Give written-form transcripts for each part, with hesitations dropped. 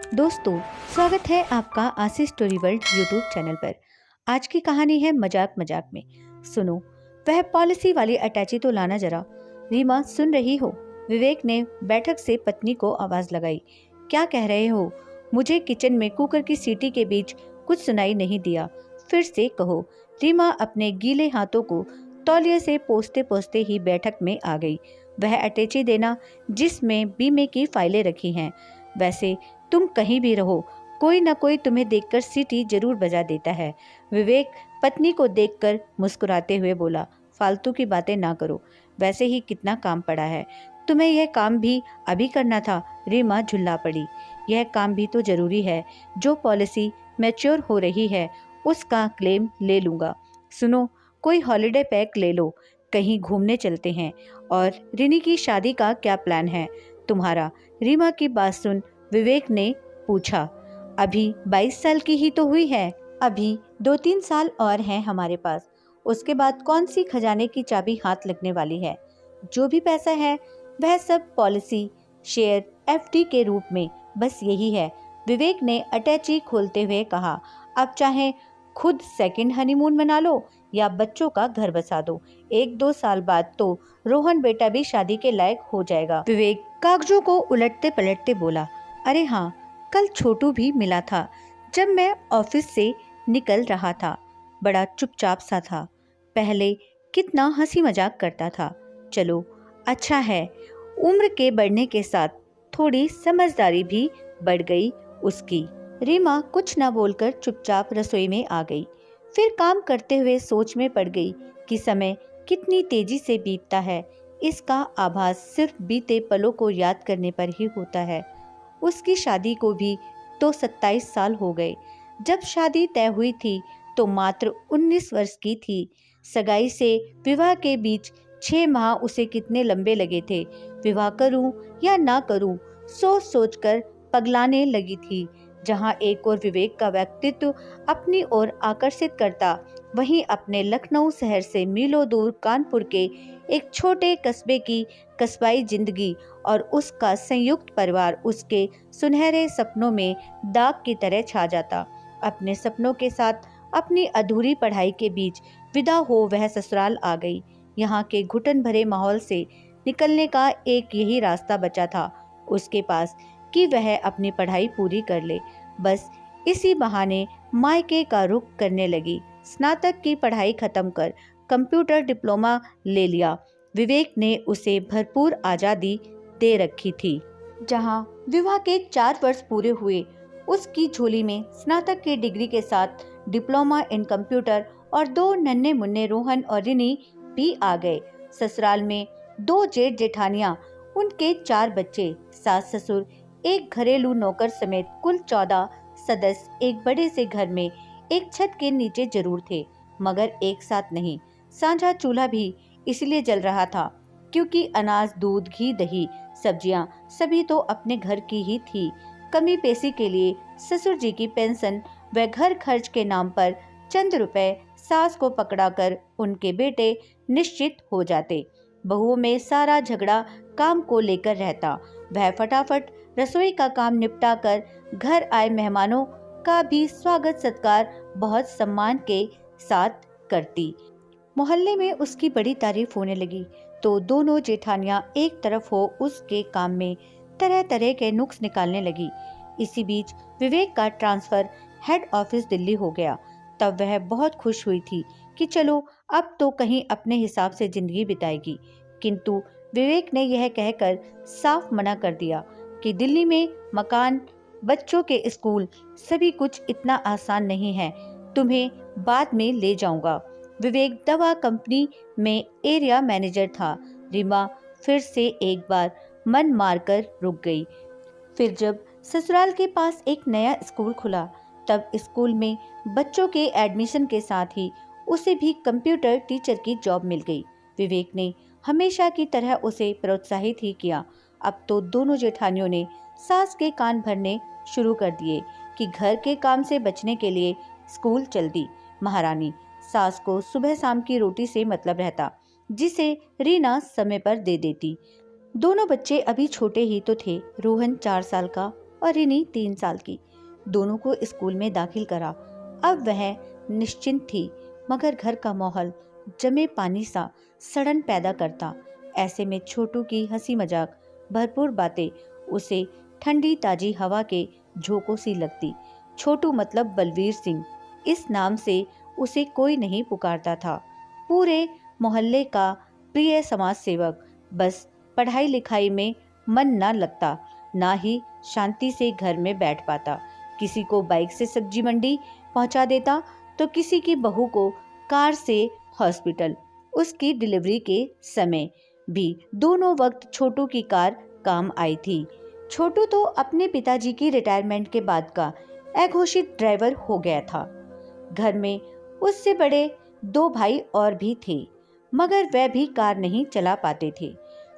दोस्तों, स्वागत है आपका आशीष स्टोरी वर्ल्ड यूट्यूब चैनल पर। आज की कहानी है मजाक मजाक में। सुनो, वह पॉलिसी वाली अटैची तो लाना जरा। रीमा, सुन रही हो? विवेक ने बैठक से पत्नी को आवाज लगाई। क्या कह रहे हो? मुझे किचन में कुकर की सीटी के बीच कुछ सुनाई नहीं दिया। फिर से कहो। रीमा अपने गीले हाथों को तौलिए से पोंछते पोंछते ही बैठक में आ गई। वह अटैची देना जिसमें बीमे की फाइलें रखी हैं। वैसे तुम कहीं भी रहो, कोई न कोई तुम्हें देखकर सीटी जरूर बजा देता है। विवेक पत्नी को देखकर मुस्कुराते हुए बोला, फालतू की बातें ना करो, वैसे ही कितना काम पड़ा है। तुम्हें यह काम भी अभी करना था। रीमा झुल्ला पड़ी। यह काम भी तो जरूरी है। जो पॉलिसी मैच्योर हो रही है उसका क्लेम ले लूंगा। सुनो, कोई हॉलिडे पैक ले लो, कहीं घूमने चलते हैं। और रिनी की शादी का क्या प्लान है तुम्हारा? रीमा की बात सुन विवेक ने पूछा, अभी 22 साल की ही तो हुई है। अभी 2-3 साल और हैं हमारे पास। उसके बाद कौन सी खजाने की चाबी हाथ लगने वाली है। जो भी पैसा है वह सब पॉलिसी, शेयर, एफडी के रूप में, बस यही है। विवेक ने अटैची खोलते हुए कहा, अब चाहे खुद सेकंड हनीमून मना लो या बच्चों का घर बसा दो। 1-2 साल बाद तो रोहन बेटा भी शादी के लायक हो जाएगा। विवेक कागजों को उलटते पलटते बोला, अरे हाँ, कल छोटू भी मिला था जब मैं ऑफिस से निकल रहा था। बड़ा चुपचाप सा था। पहले कितना हंसी मजाक करता था। चलो अच्छा है, उम्र के बढ़ने के साथ थोड़ी समझदारी भी बढ़ गई उसकी। रीमा कुछ न बोलकर चुपचाप रसोई में आ गई। फिर काम करते हुए सोच में पड़ गई कि समय कितनी तेजी से बीतता है। इसका आभास सिर्फ बीते पलों को याद करने पर ही होता है। उसकी शादी को भी तो 27 साल हो गए। जब शादी तय हुई थी तो मात्र 19 वर्ष की थी। सगाई से विवाह के बीच 6 माह उसे कितने लंबे लगे थे। विवाह करूं या ना करूं, सोच सोचकर पगलाने लगी थी। जहां एक और विवेक का व्यक्तित्व अपनी ओर आकर्षित करता, वहीं अपने लखनऊ शहर से मीलों दूर कानपुर के एक छोटे कस्बे की कस्बाई जिंदगी और उसका संयुक्त परिवार उसके सुनहरे सपनों में दाग की तरह छा जाता। अपने सपनों के साथ अपनी अधूरी पढ़ाई के बीच विदा हो वह ससुराल आ गई। यहाँ के घुटन भरे माहौल से निकलने का एक यही रास्ता बचा था उसके पास कि वह अपनी पढ़ाई पूरी कर ले। बस इसी बहाने मायके का रुख करने लगी। स्नातक की पढ़ाई खत्म कर कंप्यूटर डिप्लोमा ले लिया। विवेक ने उसे भरपूर आज़ादी दे रखी थी। जहां विवाह के 4 वर्ष पूरे हुए, उसकी झोली में स्नातक की डिग्री के साथ डिप्लोमा इन कंप्यूटर और 2 नन्हे मुन्ने रोहन और रिनी भी आ गए। ससुराल में 2 जेठ जेठानियां, उनके 4 बच्चे, सास ससुर, एक घरेलू नौकर समेत कुल 14 सदस्य एक बड़े से घर में एक छत के नीचे जरूर थे, मगर एक साथ नहीं। साझा चूल्हा भी इसलिए जल रहा था क्योंकि अनाज, दूध, घी, दही, सब्जियां सभी तो अपने घर की ही थी। कमी पेशी के लिए ससुर जी की पेंशन व घर खर्च के नाम पर चंद रुपए सास को पकड़ाकर उनके बेटे निश्चित हो जाते। बहुओं में सारा झगड़ा काम को लेकर रहता। वह फटाफट रसोई का काम निपटा कर घर आए मेहमानों का भी स्वागत सत्कार बहुत सम्मान के साथ करती। मोहल्ले में उसकी बड़ी तारीफ होने लगी तो दोनों जेठानियां एक तरफ हो उसके काम में तरह तरह के नुक्स निकालने लगी। इसी बीच विवेक का ट्रांसफर हेड ऑफिस दिल्ली हो गया। तब वह बहुत खुश हुई थी कि चलो अब तो कहीं अपने हिसाब से जिंदगी बिताएगी। किंतु विवेक ने यह कहकर साफ मना कर दिया कि दिल्ली में मकान, बच्चों के स्कूल, सभी कुछ इतना आसान नहीं है, तुम्हें बाद में ले जाऊंगा। विवेक दवा कंपनी में एरिया मैनेजर था। रीमा फिर से एक बार मन मारकर रुक गई। फिर जब ससुराल के पास एक नया स्कूल खुला, तब स्कूल में बच्चों के एडमिशन के साथ ही उसे भी कंप्यूटर टीचर की जॉब मिल गई। विवेक ने हमेशा की तरह उसे प्रोत्साहित ही किया। अब तो दोनों जेठानियों ने सास के कान भरने शुरू कर दिए कि घर के काम से बचने के लिए स्कूल चल दी। महारानी सास को सुबह शाम की रोटी से मतलब रहता, जिसे रीना समय पर दे देती। दोनों बच्चे अभी छोटे ही तो थे। रोहन 4 साल का और रिनी 3 साल की। दोनों को स्कूल में दाखिल करा। अब वह निश्चिंत थी, मगर घर का माहौल जमे पानी सा सड़न पैदा करता। ऐसे में छोटू की हंसी मजाक भरपूर बातें उसे ठंडी ताजी हवा के झोंकों सी लगती। छोटू मतलब बलवीर सिंह, इस नाम से उसे कोई नहीं पुकारता था। पूरे मोहल्ले का प्रिय समाज सेवक। बस पढ़ाई लिखाई में मन ना लगता, ना ही शांति से घर में बैठ पाता। किसी को बाइक से सब्जी मंडी पहुंचा देता, तो किसी की बहू को कार से हॉस्पिटल। उसकी डिलीवरी के समय भी दोनों वक्त छोटू की कार काम आई थी। छोटू तो अपने पिताजी की रिटायरमेंट के बाद का अघोषित ड्राइवर हो गया था। घर में उससे बड़े 2 भाई और भी थे, मगर वह भी कार नहीं चला पाते थे।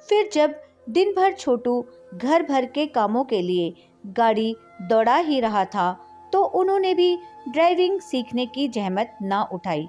फिर जब दिन भर छोटू घर भर के कामों के लिए गाड़ी दौड़ा ही रहा था, तो उन्होंने भी ड्राइविंग सीखने की जहमत ना उठाई।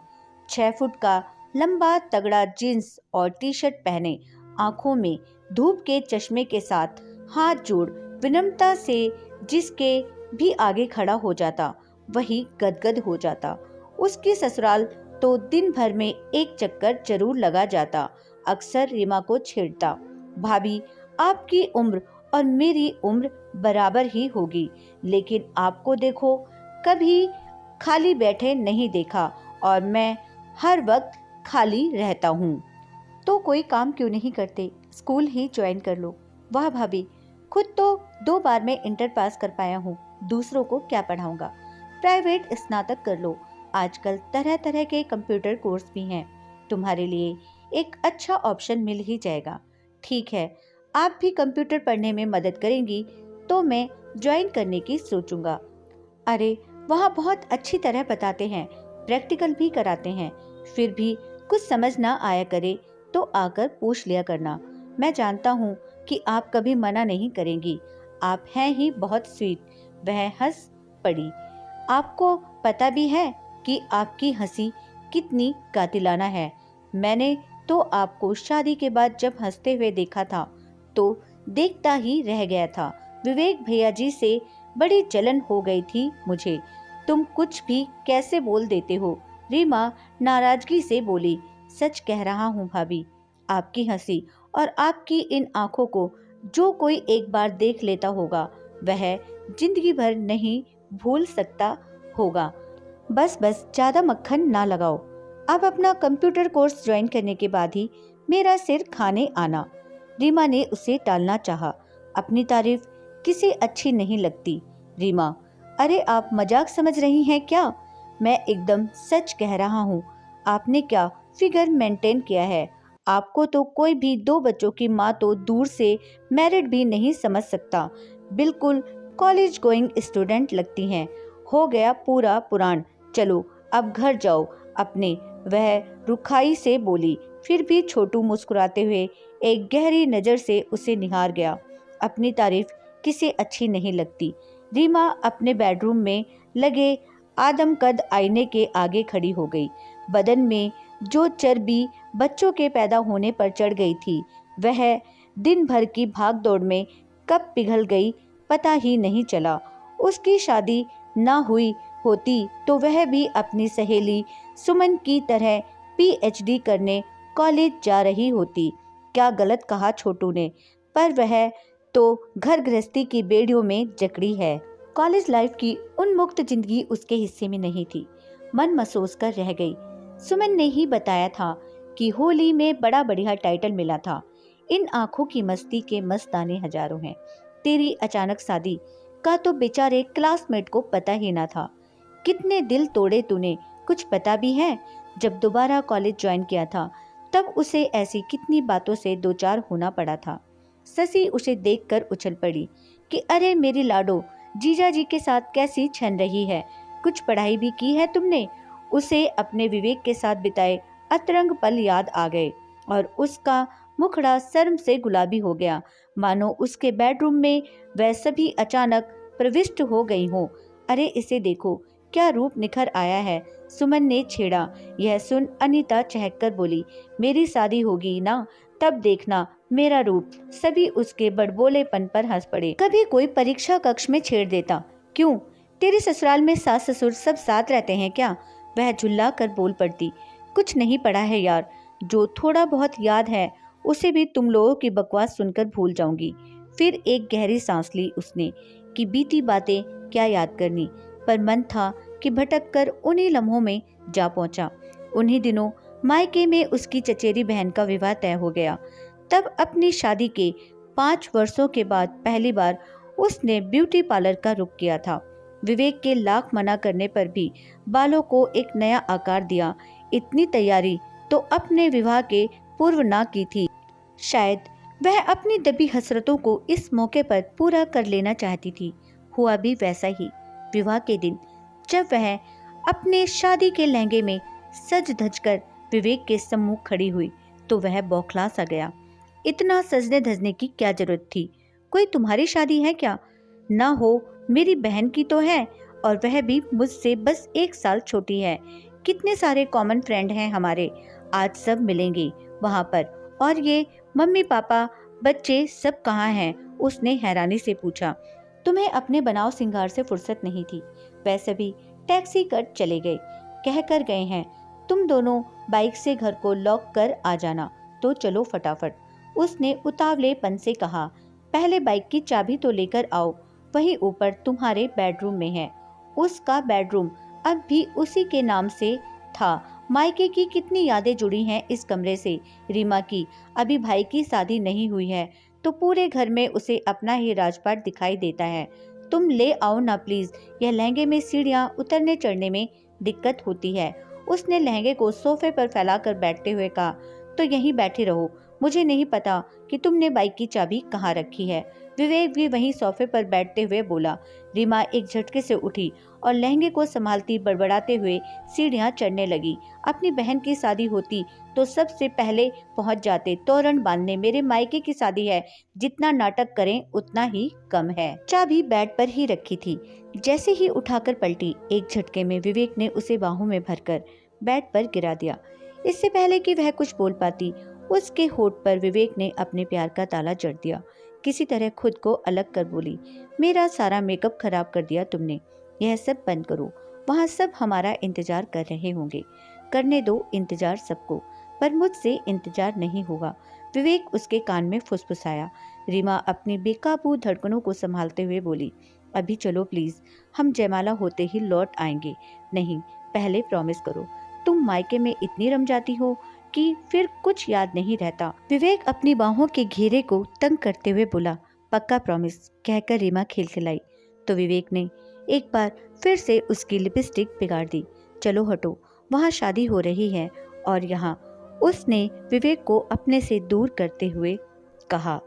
6 फुट का लंबा तगड़ा जींस और टी-शर्ट पहने, आंखों में धूप के चश्मे के साथ हाथ जोड़ विनम्रता से जिसके भी आगे खड़ा हो जाता, वही गदगद हो जाता। उसकी ससुराल तो दिन भर में एक चक्कर जरूर लगा जाता। अक्सर रीमा को छेड़ता, भाभी आपकी उम्र और मेरी उम्र बराबर ही होगी, लेकिन आपको देखो कभी खाली बैठे नहीं देखा, और मैं हर वक्त खाली रहता हूँ। तो कोई काम क्यों नहीं करते, स्कूल ही ज्वाइन कर लो। वाह भाभी, खुद तो 2 बार में इंटर पास कर पाया हूँ, दूसरों को क्या पढ़ाऊंगा। प्राइवेट स्नातक कर लो, आजकल तरह तरह के कंप्यूटर कोर्स भी हैं, तुम्हारे लिए एक अच्छा ऑप्शन मिल ही जाएगा। ठीक है, आप भी कंप्यूटर पढ़ने में मदद करेंगी तो मैं ज्वाइन करने की सोचूंगा। अरे वहाँ बहुत अच्छी तरह बताते हैं, प्रैक्टिकल भी कराते हैं। फिर भी कुछ समझ ना आया करे तो आकर पूछ लिया करना। मैं जानता हूँ कि आप कभी मना नहीं करेंगी, आप हैं ही बहुत स्वीट। वह हंस पड़ी। आपको पता भी है कि आपकी हंसी कितनी कातिलाना है। मैंने तो आपको शादी के बाद जब हंसते हुए देखा था तो देखता ही रह गया था। विवेक भैया जी से बड़ी जलन हो गई थी मुझे। तुम कुछ भी कैसे बोल देते हो, रीमा नाराजगी से बोली। सच कह रहा हूँ भाभी, आपकी हंसी और आपकी इन आंखों को जो कोई एक बार देख लेता होगा, वह जिंदगी भर नहीं भूल सकता होगा। बस ज्यादा मक्खन ना लगाओ। अब अपना कंप्यूटर कोर्स ज्वाइन करने के बाद ही मेरा सिर खाने आना। रीमा ने उसे टालना चाहा। अपनी तारीफ किसी अच्छी नहीं लगती। रीमा, अरे आप मजाक समझ रही हैं क्या? मैं एकदम सच कह रहा हूँ। आपने क्या फिगर मेंटेन किया है। आपको तो कोई भी 2 बच्चों की माँ तो दूर से मैरिड भी नहीं समझ सकता। बिल्कुल कॉलेज गोइंग स्टूडेंट लगती हैं। हो गया पूरा पुराण, चलो अब घर जाओ अपने, वह रुखाई से बोली। फिर भी छोटू मुस्कुराते हुए एक गहरी नजर से उसे निहार गया। अपनी तारीफ किसे अच्छी नहीं लगती। रीमा अपने बेडरूम में लगे आदमकद आईने के आगे खड़ी हो गई। बदन में जो चर्बी बच्चों के पैदा होने पर चढ़ गई थी, वह दिन भर की भागदौड़ में कब पिघल गई पता ही नहीं चला। उसकी शादी ना हुई होती तो वह भी अपनी सहेली सुमन की तरह पीएचडी करने कॉलेज जा रही होती। क्या गलत कहा छोटू ने, पर वह तो घर गृहस्थी की बेड़ियों में जकड़ी है। कॉलेज लाइफ की उन्मुक्त जिंदगी उसके हिस्से में नहीं थी। मन महसूस कर रह गई। सुमन ने ही बताया था कि होली में बड़ा बढ़िया टाइटल मिला था। इन आंखों की मस्ती के मस्ताने हजारों हैं। तेरी अचानक शादी का तो बेचारे क्लासमेट को पता ही ना था। कितने दिल तोड़े तूने, कुछ पता भी है? जब दोबारा कॉलेज ज्वाइन किया था तब उसे ऐसी कितनी बातों से दो चार होना पड़ा था। शशि उसे देखकर उछल पड़ी कि अरे मेरी लाडो, जीजा जी के साथ कैसी छन रही है। कुछ पढ़ाई भी की है तुमने? उसे अपने विवेक के साथ बिताए अतरंग पल याद आ गए और उसका मुखड़ा शर्म से गुलाबी हो गया, मानो उसके बेडरूम में वह सभी अचानक प्रविष्ट हो गई हो। अरे इसे देखो, क्या रूप निखर आया है, सुमन ने छेड़ा। यह सुन अनीता चहककर बोली, मेरी शादी होगी ना, तब देखना मेरा रूप। सभी उसके बड़बोलेपन पर हंस पड़े। कभी कोई परीक्षा कक्ष में छेड़ देता। क्यों, तेरे ससुराल में सास ससुर सब साथ रहते हैं क्या? वह झुल्ला कर बोल पड़ती। कुछ नहीं पढ़ा है यार, जो थोड़ा बहुत याद है उसे भी तुम लोगों की बकवास सुनकर भूल जाऊंगी। फिर एक गहरी सांस ली उसने कि बीती बातें क्या याद करनी, पर मन था कि भटक कर उन्हीं लम्हों में जा पहुंचा। उन्हीं दिनों मायके में उसकी चचेरी बहन का विवाह तय हो गया। तब अपनी शादी के 5 वर्षों के बाद पहली बार उसने ब्यूटी पार्लर का रुख किया था। विवेक के लाख मना करने पर भी बालों को एक नया आकार दिया। इतनी तैयारी तो अपने विवाह के पूर्व ना की थी। शायद वह अपनी दबी हसरतों को इस मौके पर पूरा कर लेना चाहती थी। हुआ भी वैसा ही। विवाह के दिन जब वह अपने शादी के लहंगे में सज धज कर विवेक के सम्मुख खड़ी हुई तो वह बौखला सा गया। इतना सजने धजने की क्या जरूरत थी? कोई तुम्हारी शादी है क्या? ना हो मेरी बहन की तो है, और वह भी मुझसे बस 1 साल छोटी है। कितने सारे कॉमन फ्रेंड हैं हमारे, आज सब मिलेंगे वहाँ पर। और ये मम्मी पापा बच्चे सब कहाँ हैं? उसने हैरानी से पूछा। तुम्हें अपने बनाव सिंगार से फुर्सत नहीं थी। वह सभी टैक्सी कर चले गए। कह कर गए हैं तुम दोनों बाइक से घर को लॉक कर आ जाना, तो चलो फटाफट। उसने उतावलेपन से कहा। पहले बाइक की चाबी तो लेकर आओ, वही ऊपर तुम्हारे बेडरूम में है। उसका बेडरूम अब भी उसी के नाम से था। मायके की कितनी यादें जुड़ी हैं इस कमरे से। रीमा की अभी भाई की शादी नहीं हुई है तो पूरे घर में उसे अपना ही राजपाट दिखाई देता है। तुम ले आओ ना प्लीज, यह लहंगे में सीढ़ियां उतरने चढ़ने में दिक्कत होती है। उसने लहंगे को सोफे पर फैलाकर बैठते हुए कहा। तो यहीं बैठे रहो, मुझे नहीं पता कि तुमने बाइक की चाबी कहाँ रखी है। विवेक भी वहीं सोफे पर बैठते हुए बोला। रीमा एक झटके से उठी और लहंगे को संभालती बड़बड़ाते हुए सीढ़ियां चढ़ने लगी। अपनी बहन की शादी होती तो सबसे पहले पहुंच जाते तोरण बांधने। मेरे मायके की शादी है, जितना नाटक करें उतना ही कम है। चाबी बेड पर ही रखी थी। जैसे ही उठाकर पलटी, एक झटके में विवेक ने उसे बाहों में भरकर बेड पर गिरा दिया। इससे पहले कि वह कुछ बोल पाती, उसके होठ पर विवेक ने अपने प्यार का ताला जड़ दिया। किसी तरह खुद को अलग कर बोली। मेरा सारा मेकअप खराब कर दिया तुमने, यह सब बंद करो। वहाँ सब हमारा इंतजार कर रहे होंगे। करने दो इंतजार सबको, पर मुझसे इंतजार नहीं होगा। विवेक उसके कान में फुसफुसाया। रीमा अपनी बेकाबू धड़कनों को संभालते हुए बोली। अभी चलो प्लीज, हम जयमाला होते ही लौट आएंगे। नहीं, पहले प्रॉमिस करो। तुम मायके में इतनी रम जाती हो कि फिर कुछ याद नहीं रहता। विवेक अपनी बाहों के घेरे को तंग करते हुए बोला। पक्का प्रॉमिस, कहकर रीमा खिलखिलाई तो विवेक ने एक बार फिर से उसकी लिपस्टिक बिगाड़ दी। चलो हटो, वहाँ शादी हो रही है। और यहाँ उसने विवेक को अपने से दूर करते हुए कहा।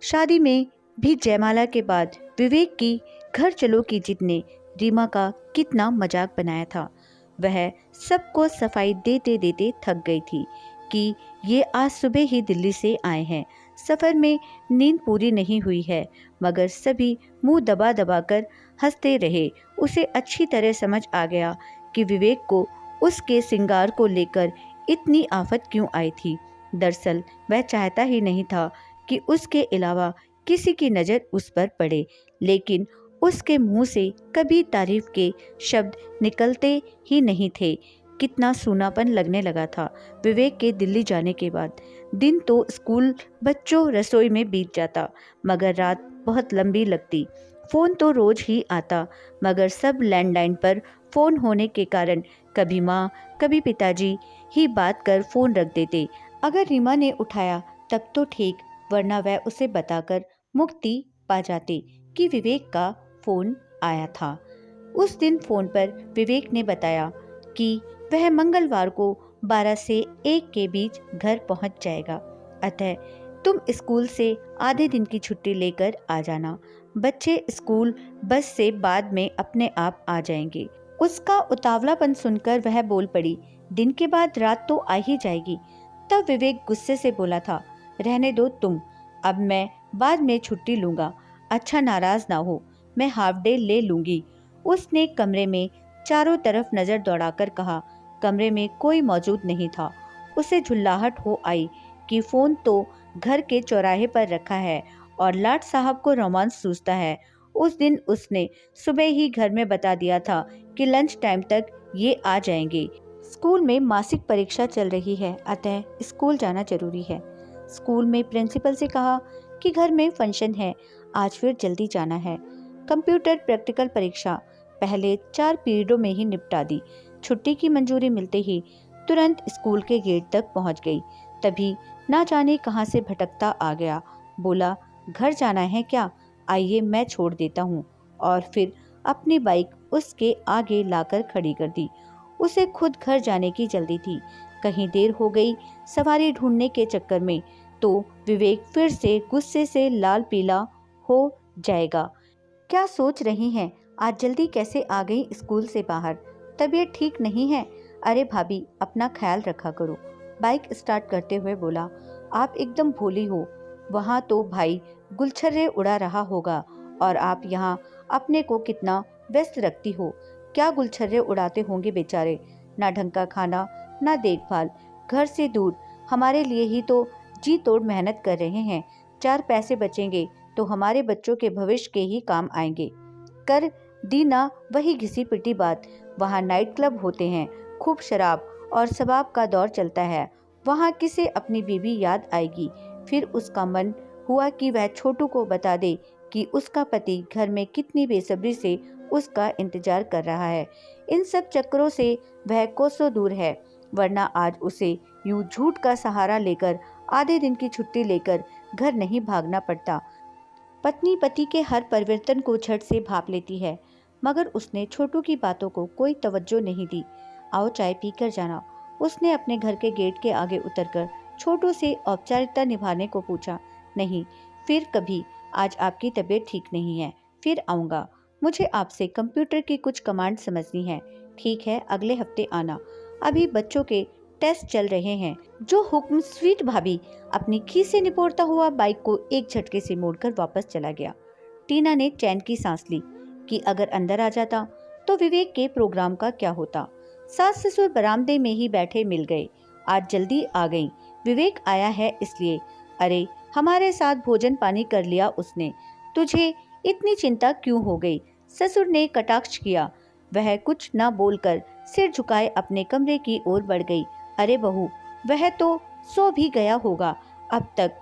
शादी में भी जयमाला के बाद विवेक की घर चलो की जिद ने रीमा का कितना मजाक बनाया था। वह सबको सफाई देते देते थक गई थी कि ये आज सुबह ही दिल्ली से आए हैं। सफ़र में नींद पूरी नहीं हुई है, मगर सभी मुंह दबा दबा कर हंसते रहे। उसे अच्छी तरह समझ आ गया कि विवेक को उसके सिंगार को लेकर इतनी आफत क्यों आई थी। दरअसल वह चाहता ही नहीं था कि उसके अलावा किसी की नज़र उस पर पड़े, लेकिन उसके मुंह से कभी तारीफ के शब्द निकलते ही नहीं थे। कितना सूनापन लगने लगा था विवेक के दिल्ली जाने के बाद। दिन तो स्कूल, बच्चों, रसोई में बीत जाता, मगर रात बहुत लंबी लगती। फ़ोन तो रोज ही आता, मगर सब लैंडलाइन पर फ़ोन होने के कारण कभी माँ कभी पिताजी ही बात कर फ़ोन रख देते। अगर रीमा ने उठाया तब तो ठीक, वरना वह उसे बताकर मुक्ति पा जाती कि विवेक का फ़ोन आया था। उस दिन फ़ोन पर विवेक ने बताया कि वह मंगलवार को 12 से 1 के बीच घर पहुंच जाएगा, अतः तुम स्कूल से आधे दिन की छुट्टी लेकर आ जाना। बच्चे स्कूल बस से बाद में अपने आप आ जाएंगे। उसका उतावलापन सुनकर वह बोल पड़ी। दिन के बाद रात तो आ ही जाएगी। तब विवेक गुस्से से बोला था, रहने दो तुम, अब मैं बाद में छुट्टी लूँगा। अच्छा, नाराज़ ना हो, मैं हाफ डे ले लूँगी। उसने कमरे में चारों तरफ नज़र दौड़ाकर कहा। कमरे में कोई मौजूद नहीं था। उसे झुल्लाहट हो आई कि फ़ोन तो घर के चौराहे पर रखा है और लाट साहब को रोमांस सूझता है। उस दिन उसने सुबह ही घर में बता दिया था कि लंच टाइम तक ये आ जाएंगे। स्कूल में मासिक परीक्षा चल रही है, अतः स्कूल जाना जरूरी है। स्कूल में प्रिंसिपल से कहा कि घर में फंक्शन है, आज फिर जल्दी जाना है। कंप्यूटर प्रैक्टिकल परीक्षा पहले 4 पीरियडों में ही निपटा दी। छुट्टी की मंजूरी मिलते ही तुरंत स्कूल के गेट तक पहुंच गई। तभी ना जाने कहां से भटकता आ गया। बोला, घर जाना है क्या? आइए मैं छोड़ देता हूँ। और फिर अपनी बाइक उसके आगे लाकर खड़ी कर दी। उसे खुद घर जाने की जल्दी थी। कहीं देर हो गई सवारी ढूंढने के चक्कर में तो विवेक फिर से गुस्से से लाल पीला हो जाएगा। क्या सोच रही हैं? आज जल्दी कैसे आ गई स्कूल से बाहर? तबीयत ठीक नहीं है? अरे भाभी, अपना ख्याल रखा करो। बाइक स्टार्ट करते हुए बोला, आप एकदम भोली हो। वहाँ तो भाई गुलछर्रे उड़ा रहा होगा और आप यहाँ अपने को कितना व्यस्त रखती हो। क्या गुलछर्रे उड़ाते होंगे बेचारे। ना ढंग का खाना, ना देखभाल, घर से दूर। हमारे लिए ही तो जी तोड़ मेहनत कर रहे हैं। 4 पैसे बचेंगे तो हमारे बच्चों के भविष्य के ही काम आएंगे। कर दी ना वही घिसी पिटी बात। वहाँ नाइट क्लब होते हैं, खूब शराब और शबाब का दौर चलता है। वहाँ किसे अपनी बीवी याद आएगी। फिर उसका मन हुआ कि वह छोटू को बता दे कि उसका पति घर में कितनी बेसब्री से उसका इंतजार कर रहा है। इन सब चक्करों से वह कोसों दूर है, वरना आज उसे यूं झूठ का सहारा लेकर आधे दिन की छुट्टी लेकर घर नहीं भागना पड़ता। पत्नी पति के हर परिवर्तन को झट से भाप लेती है, मगर उसने छोटू की बातों को कोई तवज्जो नहीं दी। आओ चाय पी कर जाना। उसने अपने घर के गेट के आगे उतरकर छोटू से औपचारिकता निभाने को पूछा। नहीं, फिर कभी। आज आपकी तबीयत ठीक नहीं है, फिर आऊँगा। मुझे आपसे कंप्यूटर की कुछ कमांड समझनी है। ठीक है, अगले हफ्ते आना। अभी बच्चों के टेस्ट चल रहे हैं। जो हुक्म। स्वीट भाभी अपनी खीस से निपोड़ता हुआ बाइक को एक झटके से मोड़कर वापस चला गया। टीना ने चैन की सांस ली कि अगर अंदर आ जाता तो विवेक के प्रोग्राम का क्या होता। सास ससुर बरामदे में ही बैठे मिल गए। आज जल्दी आ गई, विवेक आया है इसलिए। अरे, हमारे साथ भोजन पानी कर लिया उसने, तुझे इतनी चिंता क्यों हो गई? ससुर ने कटाक्ष किया। वह कुछ न बोलकर सिर झुकाए अपने कमरे की ओर बढ़ गई। अरे बहू, वह तो सो भी गया होगा अब तक।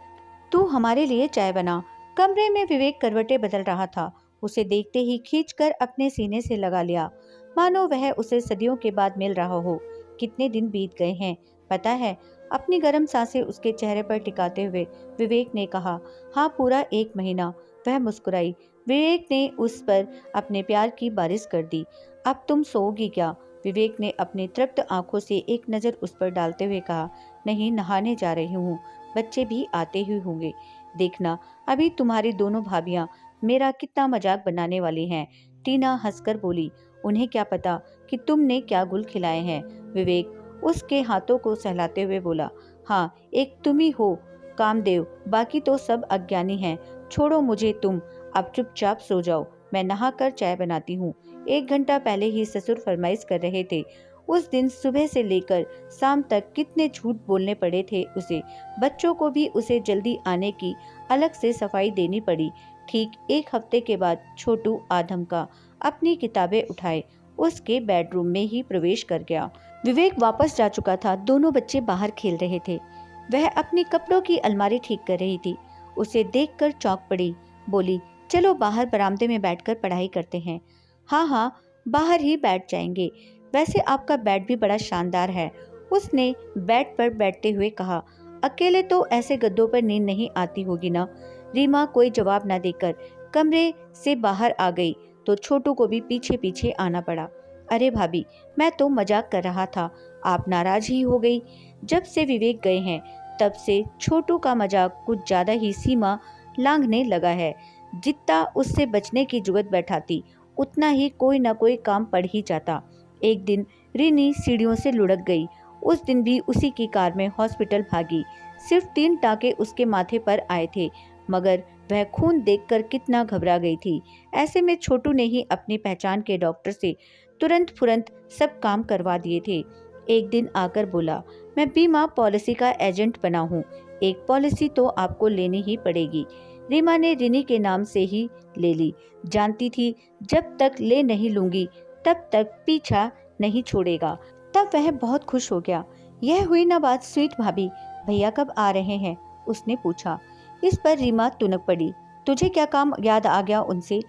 तू हमारे लिए चाय बना। कमरे में विवेक करवटें बदल रहा था। उसे देखते ही खींचकर अपने सीने से लगा लिया, मानो वह उसे सदियों के बाद मिल रहा हो। कितने दिन बीत गए हैं पता है? अपनी गर्म सांसें उसके चेहरे पर टिकाते हुए विवेक ने कहा। हाँ, पूरा 1 महीना। वह मुस्कुराई। विवेक ने उस पर अपने प्यार की बारिश कर दी। अब तुम सोओगी क्या? विवेक ने अपनी तृप्त आंखों से एक नज़र उस पर डालते हुए कहा। नहीं, नहाने जा रही हूँ, बच्चे भी आते ही होंगे। देखना, अभी तुम्हारी दोनों भाभियाँ मेरा कितना मजाक बनाने वाली हैं। टीना हंसकर बोली। उन्हें क्या पता कि तुमने क्या गुल खिलाए हैं। विवेक उसके हाथों को सहलाते हुए बोला। हाँ, एक तुम ही हो कामदेव, बाकी तो सब अज्ञानी हैं। छोड़ो मुझे तुम, अब चुपचाप सो जाओ। मैं नहाकर चाय बनाती हूँ। 1 घंटा पहले ही ससुर फरमाइश कर रहे थे। उस दिन सुबह से लेकर शाम तक कितने झूठ बोलने पड़े थे उसे। बच्चों को भी उसे जल्दी आने की अलग से सफाई देनी पड़ी। ठीक 1 हफ्ते के बाद छोटू आधम का अपनी किताबें उठाए उसके बेडरूम में ही प्रवेश कर गया। विवेक वापस जा चुका था। दोनों बच्चे बाहर खेल रहे थे। वह अपनी कपड़ों की अलमारी ठीक कर रही थी। उसे देखकर चौंक पड़ी। बोली, चलो बाहर बरामदे में बैठकर पढ़ाई करते हैं। हाँ हाँ, बाहर ही बैठ जाएंगे। वैसे आपका बेड भी बड़ा शानदार है, उसने बेड पर बैठते हुए कहा। अकेले तो ऐसे गद्दों पर नींद नहीं आती होगी ना। रीमा कोई जवाब न देकर कमरे से बाहर आ गई तो छोटू को भी पीछे पीछे आना पड़ा। अरे भाभी, मैं तो मजाक कर रहा था, आप नाराज ही हो गई। जब से विवेक गए हैं तब से छोटू का मजाक कुछ ज्यादा ही सीमा लांघने लगा है। जितना उससे बचने की जुगत बैठाती उतना ही कोई ना कोई काम पड़ ही जाता। एक दिन रिनी सीढ़ियों से लुढ़क गई। उस दिन भी उसी की कार में हॉस्पिटल भागी। सिर्फ 3 टाँके उसके माथे पर आए थे, मगर वह खून देखकर कितना घबरा गई थी। ऐसे में छोटू ने ही अपनी पहचान के डॉक्टर से तुरंत फुरंत सब काम करवा दिए थे। एक दिन आकर बोला, मैं बीमा पॉलिसी का एजेंट बना हूँ, एक पॉलिसी तो आपको लेनी ही पड़ेगी। रीमा ने रिनी के नाम से ही ले ली। जानती थी जब तक ले नहीं लूंगी तब तक पीछा नहीं छोड़ेगा। तब वह बहुत खुश हो गया। यह हुई ना बात स्वीट भाभी, भैया कब आ रहे हैं? उसने पूछा। इस पर रीमा तुनक पड़ी। तुझे क्या काम याद आ गया उनसे?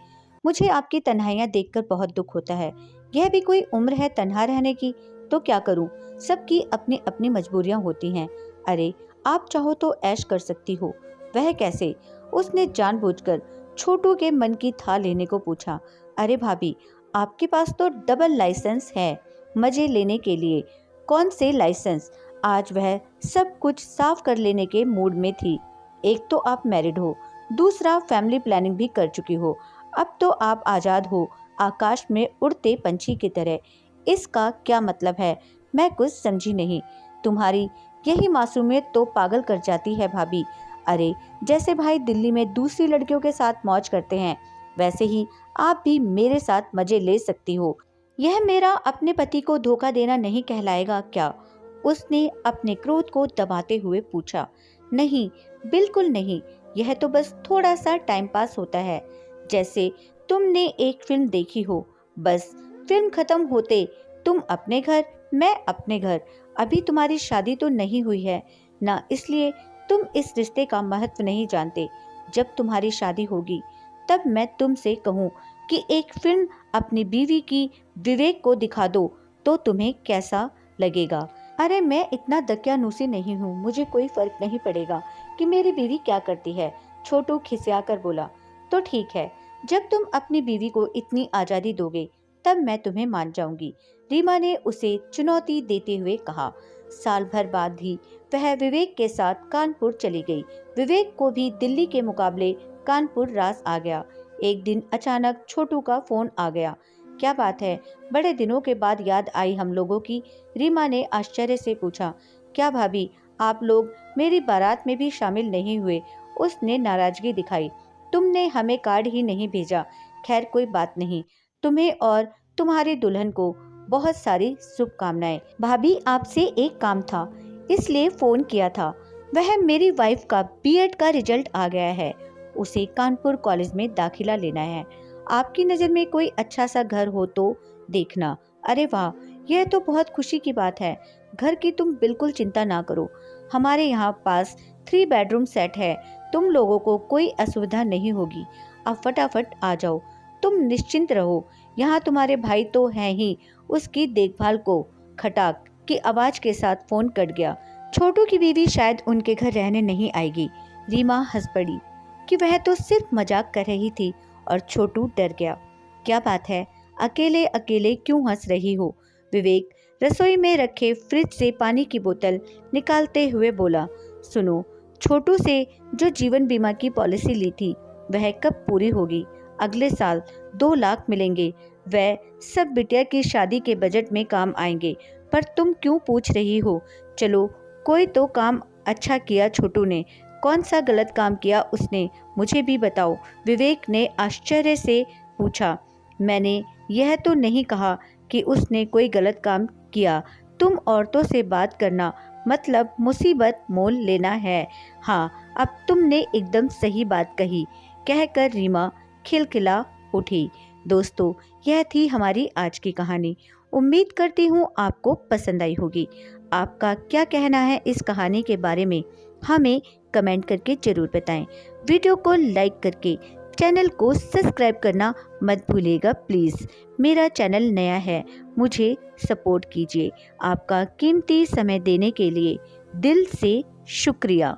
मुझे आपकी तन्हाइयाँ देखकर बहुत दुख होता है। यह भी कोई उम्र है तन्हा रहने की? तो क्या करूं? सबकी अपनी अपनी मजबूरियां होती हैं। अरे आप चाहो तो ऐश कर सकती हो। वह कैसे? उसने जानबूझकर छोटू के मन की था लेने को पूछा। अरे भाभी, आपके पास तो डबल लाइसेंस है मजे लेने के लिए। कौन से लाइसेंस? आज वह सब कुछ साफ कर लेने के मूड में थी। एक तो आप मैरिड हो, दूसरा फैमिली प्लानिंग भी कर चुकी हो। अब तो आप आजाद हो, आकाश में उड़ते पंछी की तरह। इसका क्या मतलब है? मैं कुछ समझी नहीं। तुम्हारी यही मासूमियत तो पागल कर जाती है भाभी। अरे जैसे भाई दिल्ली में दूसरी लड़कियों के साथ मौज करते हैं, वैसे ही आप भी मेरे साथ मजे ले सकती हो। यह मेरा अपने पति को धोखा देना नहीं कहलाएगा क्या? उसने अपने क्रोध को दबाते हुए पूछा। नहीं, बिल्कुल नहीं। यह तो बस थोड़ा सा टाइम पास होता है। जैसे तुमने एक फिल्म देखी हो, बस फिल्म खत्म होते तुम अपने घर, मैं अपने घर। अभी तुम्हारी शादी तो नहीं हुई है ना, इसलिए तुम इस रिश्ते का महत्व नहीं जानते। जब तुम्हारी शादी होगी तब मैं तुमसे कहूँ कि एक फिल्म अपनी बीवी की विवेक को दिखा दो तो तुम्हें कैसा लगेगा? अरे मैं इतना दकियानूसी नहीं हूँ, मुझे कोई फर्क नहीं पड़ेगा कि मेरी बीवी क्या करती है। छोटू खिसिया कर बोला। तो ठीक है, जब तुम अपनी बीवी को इतनी आजादी दोगे तब मैं तुम्हें मान जाऊंगी, रीमा ने उसे चुनौती देते हुए कहा। साल भर बाद ही वह विवेक के साथ कानपुर चली गई। विवेक को भी दिल्ली के मुकाबले कानपुर रास आ गया। एक दिन अचानक छोटू का फोन आ गया। क्या बात है? बड़े दिनों के बाद याद आई हम लोगों की, रीमा ने आश्चर्य से पूछा। क्या भाभी, आप लोग मेरी बारात में भी शामिल नहीं हुए? उसने नाराजगी दिखाई। तुमने हमें कार्ड ही नहीं भेजा। खैर कोई बात नहीं। तुम्हें और तुम्हारी दुल्हन को बहुत सारी शुभकामनाएं। भाभी आपसे एक काम था, इसलिए फोन किया था। वह मेरी वाइफ का बीएड का रिजल्ट आ गया है, उसे कानपुर कॉलेज में दाखिला लेना है। आपकी नज़र में कोई अच्छा सा घर हो तो देखना। अरे वाह, यह तो बहुत खुशी की बात है। घर की तुम बिल्कुल चिंता ना करो, हमारे यहाँ पास 3 बेडरूम सेट है। तुम लोगों को कोई असुविधा नहीं होगी। अब फटाफट आ जाओ, तुम निश्चिंत रहो। यहाँ तुम्हारे भाई तो हैं ही, उसकी देखभाल को। खटाक की आवाज के साथ फोन कट गया। छोटू की बीवी शायद उनके घर रहने नहीं आएगी। रीमा हंस पड़ी कि वह तो सिर्फ मजाक कर रही थी और छोटू डर गया। क्या बात है, अकेले अकेले क्यों हंस रही हो? विवेक रसोई में रखे फ्रिज से पानी की बोतल निकालते हुए बोला। सुनो, छोटू से जो जीवन बीमा की पॉलिसी ली थी वह कब पूरी होगी? अगले साल 2 लाख मिलेंगे। वह सब बिटिया की शादी के बजट में काम आएंगे। पर तुम क्यों पूछ रही हो? चलो, कोई तो काम अच्छा किया छोटू ने। कौन सा गलत काम किया उसने, मुझे भी बताओ, विवेक ने आश्चर्य से पूछा। मैंने यह तो नहीं कहा कि उसने कोई गलत काम किया। तुम औरतों से बात करना मतलब मुसीबत मोल लेना है। हाँ, अब तुमने एकदम सही बात कही, कहकर रीमा खिलखिला उठी। दोस्तों, यह थी हमारी आज की कहानी। उम्मीद करती हूँ आपको पसंद आई होगी। आपका क्या कहना है इस कहानी के बारे में, हमें कमेंट करके जरूर बताएं। वीडियो को लाइक करके चैनल को सब्सक्राइब करना मत भूलिएगा प्लीज़। मेरा चैनल नया है, मुझे सपोर्ट कीजिए। आपका कीमती समय देने के लिए दिल से शुक्रिया।